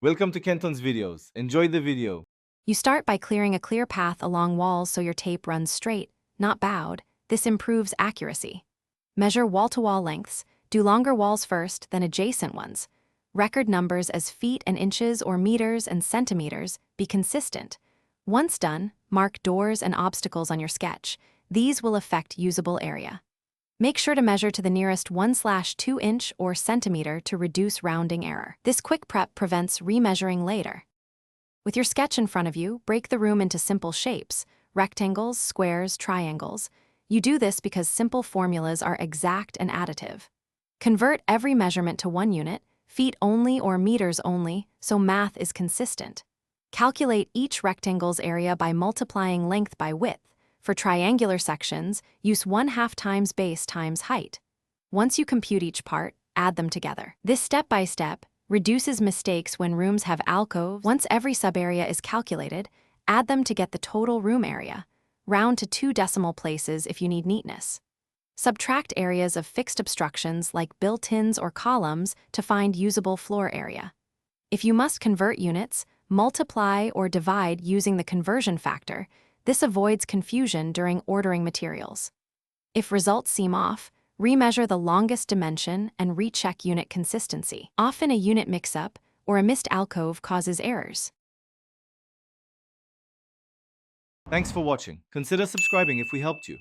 Welcome to Kenton's videos. Enjoy the video. You start by clearing a clear path along walls so your tape runs straight, not bowed. This improves accuracy. Measure wall-to-wall lengths. Do longer walls first, then adjacent ones. Record numbers as feet and inches or meters and centimeters. Be consistent. Once done, mark doors and obstacles on your sketch. These will affect usable area. Make sure to measure to the nearest 1/2 inch or centimeter to reduce rounding error. This quick prep prevents remeasuring later. With your sketch in front of you, break the room into simple shapes: rectangles, squares, triangles. You do this because simple formulas are exact and additive. Convert every measurement to one unit, feet only or meters only, so math is consistent. Calculate each rectangle's area by multiplying length by width. For triangular sections, use 1/2 times base times height. Once you compute each part, add them together. This step-by-step reduces mistakes when rooms have alcoves. Once every sub-area is calculated, add them to get the total room area. Round to 2 decimal places if you need neatness. Subtract areas of fixed obstructions like built-ins or columns to find usable floor area. If you must convert units, multiply or divide using the conversion factor. This avoids confusion during ordering materials. If results seem off, remeasure the longest dimension and recheck unit consistency. Often a unit mix-up or a missed alcove causes errors. Thanks for watching. Consider subscribing if we helped you.